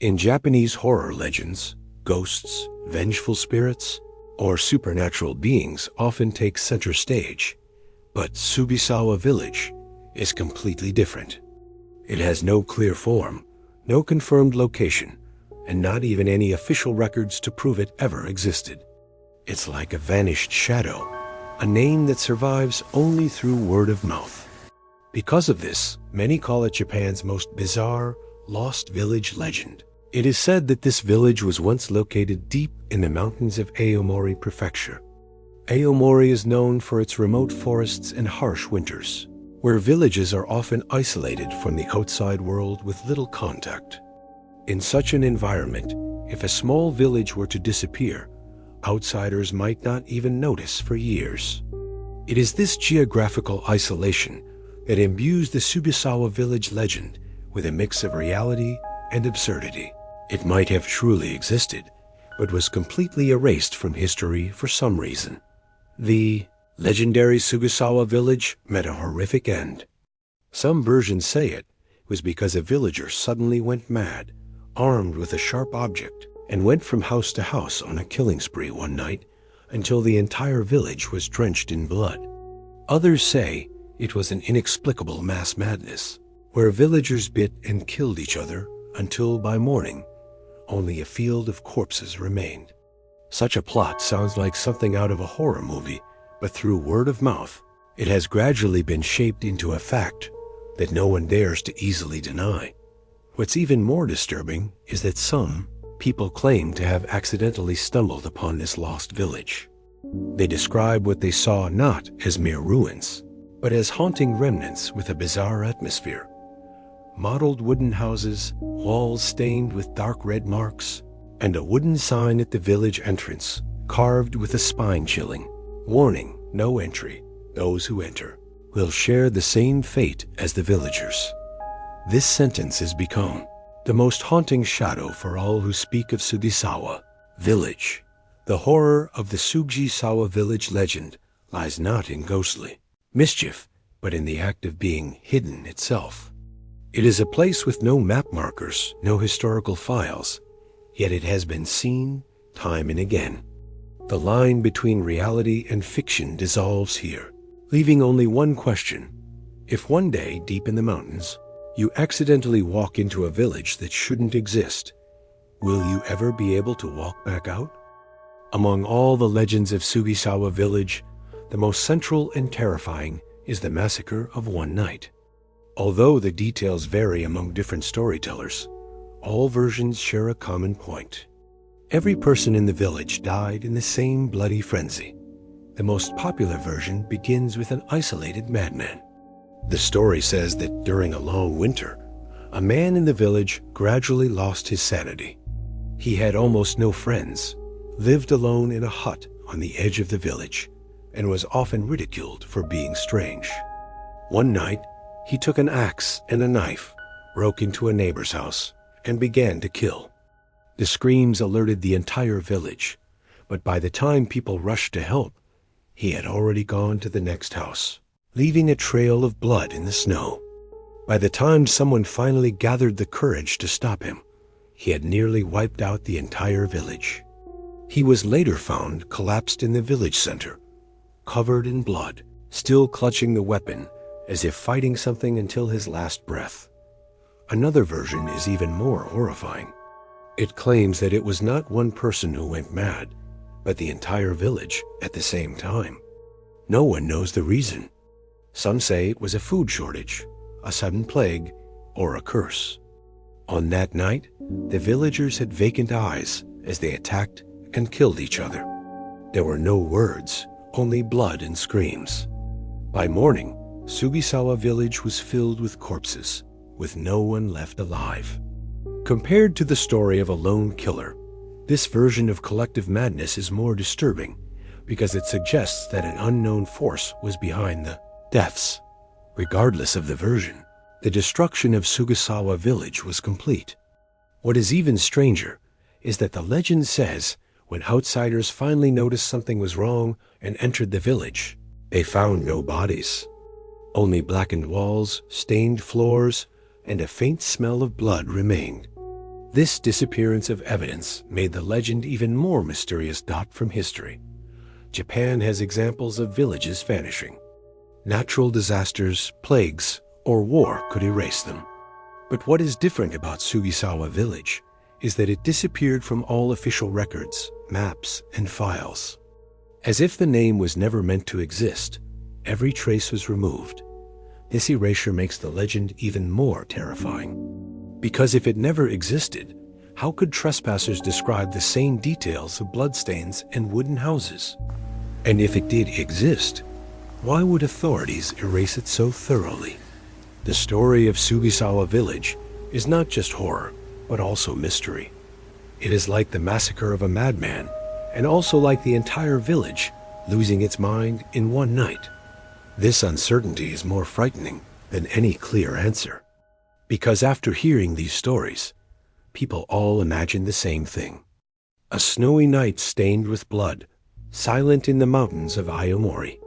In Japanese horror legends, ghosts, vengeful spirits, or supernatural beings often take center stage, but Sagasawa Village is completely different. It has no clear form, no confirmed location, and not even any official records to prove it ever existed. It's like a vanished shadow, a name that survives only through word of mouth. Because of this, many call it Japan's most bizarre, lost village legend. It is said that this village was once located deep in the mountains of Aomori Prefecture. Aomori is known for its remote forests and harsh winters, where villages are often isolated from the outside world with little contact. In such an environment, if a small village were to disappear, outsiders might not even notice for years. It is this geographical isolation that imbues the Sagasawa Village legend with a mix of reality and absurdity. It might have truly existed, but was completely erased from history for some reason. The legendary Sagasawa Village met a horrific end. Some versions say it was because a villager suddenly went mad, armed with a sharp object, and went from house to house on a killing spree one night until the entire village was drenched in blood. Others say it was an inexplicable mass madness, where villagers bit and killed each other until by morning, only a field of corpses remained. Such a plot sounds like something out of a horror movie, but through word of mouth, it has gradually been shaped into a fact that no one dares to easily deny. What's even more disturbing is that some people claim to have accidentally stumbled upon this lost village. They describe what they saw not as mere ruins, but as haunting remnants with a bizarre atmosphere. Mottled wooden houses, walls stained with dark red marks, and a wooden sign at the village entrance carved with a spine-chilling warning: no entry. Those who enter will share the same fate as the villagers. This sentence has become the most haunting shadow for all who speak of Sagasawa Village. The horror of the Sagasawa Village legend lies not in ghostly mischief, but in the act of being hidden itself. It is a place with no map markers, no historical files, yet it has been seen time and again. The line between reality and fiction dissolves here, leaving only one question. If one day, deep in the mountains, you accidentally walk into a village that shouldn't exist, will you ever be able to walk back out? Among all the legends of Sagasawa Village, the most central and terrifying is the Massacre of One Night. Although the details vary among different storytellers, all versions share a common point. Every person in the village died in the same bloody frenzy. The most popular version begins with an isolated madman. The story says that during a long winter, a man in the village gradually lost his sanity. He had almost no friends, lived alone in a hut on the edge of the village, and was often ridiculed for being strange. One night, he took an axe and a knife, broke into a neighbor's house, and began to kill. The screams alerted the entire village, but by the time people rushed to help, he had already gone to the next house, leaving a trail of blood in the snow. By the time someone finally gathered the courage to stop him, he had nearly wiped out the entire village. He was later found collapsed in the village center, covered in blood, still clutching the weapon as if fighting something until his last breath. Another version is even more horrifying. It claims that it was not one person who went mad, but the entire village at the same time. No one knows the reason. Some say it was a food shortage, a sudden plague, or a curse. On that night, the villagers had vacant eyes as they attacked and killed each other. There were no words, only blood and screams. By morning, Sagasawa Village was filled with corpses, with no one left alive. Compared to the story of a lone killer, this version of collective madness is more disturbing because it suggests that an unknown force was behind the deaths. Regardless of the version, the destruction of Sagasawa Village was complete. What is even stranger is that the legend says when outsiders finally noticed something was wrong and entered the village, they found no bodies. Only blackened walls, stained floors, and a faint smell of blood remained. This disappearance of evidence made the legend even more mysterious. From history, Japan has examples of villages vanishing. Natural disasters, plagues, or war could erase them. But what is different about Sagasawa Village is that it disappeared from all official records, maps, and files. As if the name was never meant to exist, every trace was removed. This erasure makes the legend even more terrifying. Because if it never existed, how could trespassers describe the same details of bloodstains and wooden houses? And if it did exist, why would authorities erase it so thoroughly? The story of Sagasawa Village is not just horror, but also mystery. It is like the massacre of a madman, and also like the entire village losing its mind in one night. This uncertainty is more frightening than any clear answer. Because after hearing these stories, people all imagine the same thing. A snowy night stained with blood, silent in the mountains of Aomori.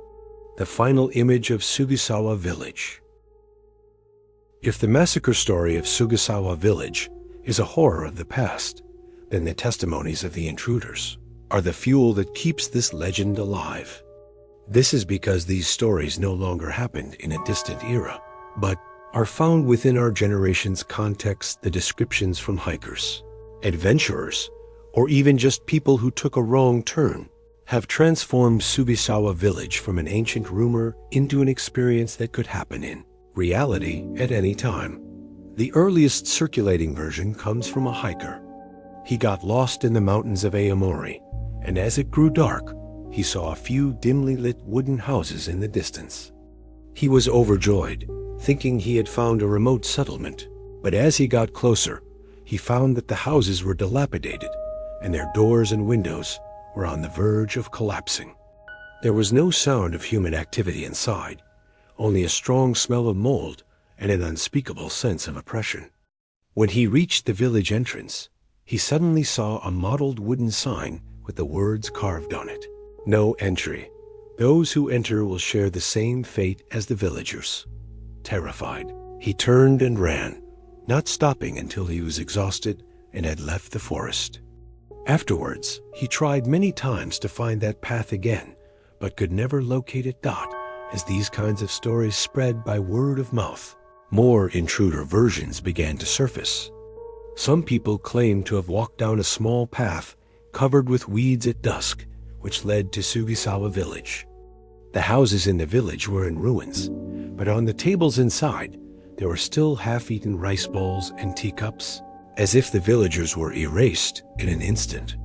The final image of Sagasawa Village. If the massacre story of Sagasawa Village is a horror of the past, then the testimonies of the intruders are the fuel that keeps this legend alive. This is because these stories no longer happened in a distant era, but are found within our generation's context. The descriptions from hikers, adventurers, or even just people who took a wrong turn have transformed Sagasawa Village from an ancient rumor into an experience that could happen in reality at any time. The earliest circulating version comes from a hiker. He got lost in the mountains of Aomori, and as it grew dark, he saw a few dimly lit wooden houses in the distance. He was overjoyed, thinking he had found a remote settlement, but as he got closer, he found that the houses were dilapidated, and their doors and windows were on the verge of collapsing. There was no sound of human activity inside, only a strong smell of mold and an unspeakable sense of oppression. When he reached the village entrance, he suddenly saw a mottled wooden sign with the words carved on it: "No entry. Those who enter will share the same fate as the villagers." Terrified, he turned and ran, not stopping until he was exhausted and had left the forest. Afterwards, he tried many times to find that path again, but could never locate it. As these kinds of stories spread by word of mouth, more intruder versions began to surface. Some people claimed to have walked down a small path covered with weeds at dusk, which led to Sagasawa Village. The houses in the village were in ruins, but on the tables inside, there were still half-eaten rice bowls and teacups, as if the villagers were erased in an instant.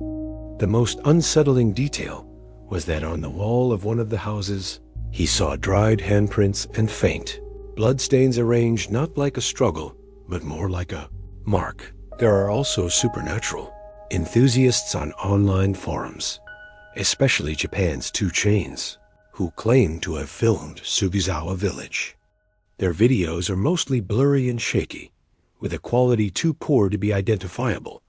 The most unsettling detail was that on the wall of one of the houses, he saw dried handprints and faint bloodstains arranged not like a struggle, but more like a mark. There are also supernatural enthusiasts on online forums, especially Japan's 2 chains, who claim to have filmed Sagasawa Village. Their videos are mostly blurry and shaky, with a quality too poor to be identifiable,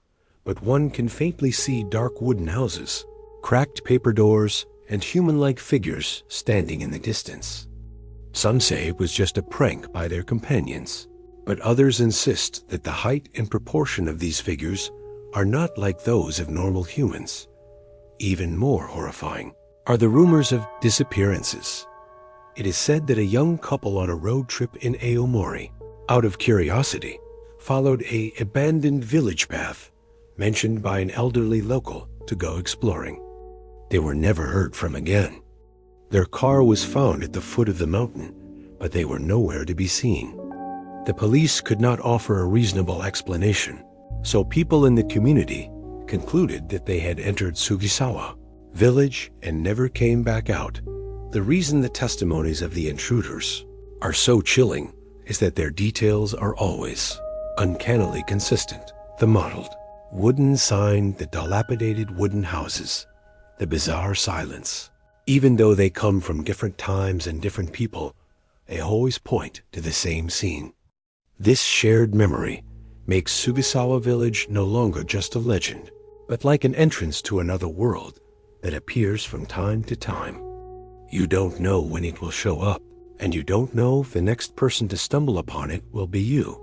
but one can faintly see dark wooden houses, cracked paper doors, and human-like figures standing in the distance. Some say it was just a prank by their companions, but others insist that the height and proportion of these figures are not like those of normal humans. Even more horrifying are the rumors of disappearances. It is said that a young couple on a road trip in Aomori, out of curiosity, followed an abandoned village path mentioned by an elderly local to go exploring. They were never heard from again. Their car was found at the foot of the mountain, but they were nowhere to be seen. The police could not offer a reasonable explanation, so people in the community concluded that they had entered Sagasawa Village and never came back out. The reason the testimonies of the intruders are so chilling is that their details are always uncannily consistent. The mottled wooden sign, the dilapidated wooden houses, the bizarre silence. Even though they come from different times and different people, they always point to the same scene. This shared memory makes Sagasawa Village no longer just a legend, but like an entrance to another world that appears from time to time. You don't know when it will show up, and you don't know if the next person to stumble upon it will be you.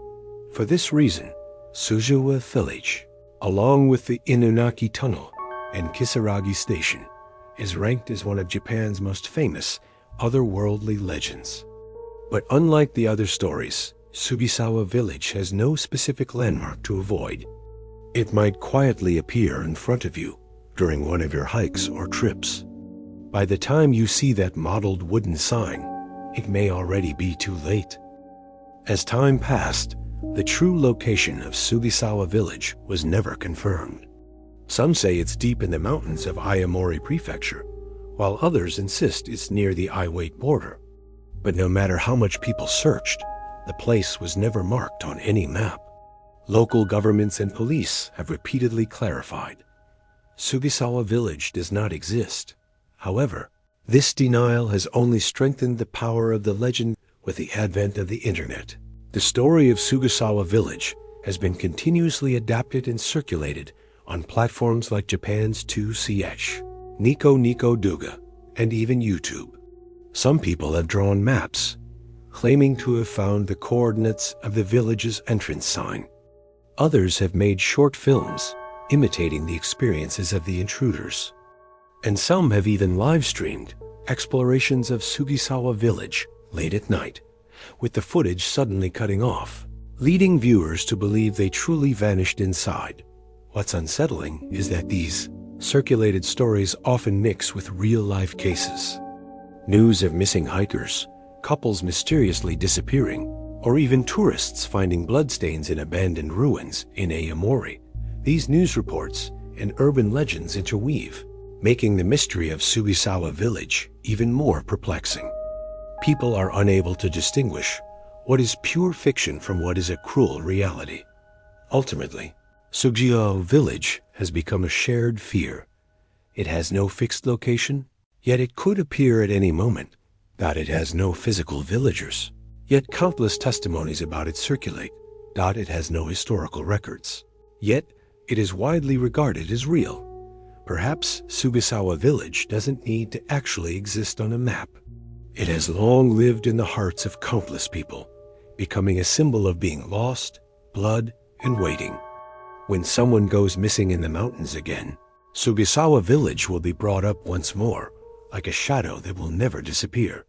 For this reason, Sagasawa Village, along with the Inunaki Tunnel and Kisaragi Station, is ranked as one of Japan's most famous otherworldly legends. But unlike the other stories, Sagasawa Village has no specific landmark to avoid. It might quietly appear in front of you during one of your hikes or trips. By the time you see that mottled wooden sign, it may already be too late. As time passed, the true location of Sagasawa Village was never confirmed. Some say it's deep in the mountains of Aomori Prefecture, while others insist it's near the Iwate border. But no matter how much people searched, the place was never marked on any map. Local governments and police have repeatedly clarified. Sagasawa Village does not exist. However, this denial has only strengthened the power of the legend with the advent of the internet. The story of Sagasawa Village has been continuously adapted and circulated on platforms like Japan's 2CH, Nico Nico Douga, and even YouTube. Some people have drawn maps, claiming to have found the coordinates of the village's entrance sign. Others have made short films, imitating the experiences of the intruders. And some have even live-streamed explorations of Sagasawa Village late at night, with the footage suddenly cutting off, leading viewers to believe they truly vanished inside. What's unsettling is that these circulated stories often mix with real-life cases. News of missing hikers, couples mysteriously disappearing, or even tourists finding bloodstains in abandoned ruins in Aomori. These news reports and urban legends interweave, making the mystery of Sagasawa Village even more perplexing. People are unable to distinguish what is pure fiction from what is a cruel reality. Ultimately, Sagasawa Village has become a shared fear. It has no fixed location, yet it could appear at any moment. That it has no physical villagers, yet countless testimonies about it circulate. It has no historical records, yet it is widely regarded as real. Perhaps Sagasawa Village doesn't need to actually exist on a map. It has long lived in the hearts of countless people, becoming a symbol of being lost, blood, and waiting. When someone goes missing in the mountains again, Sagasawa Village will be brought up once more, like a shadow that will never disappear.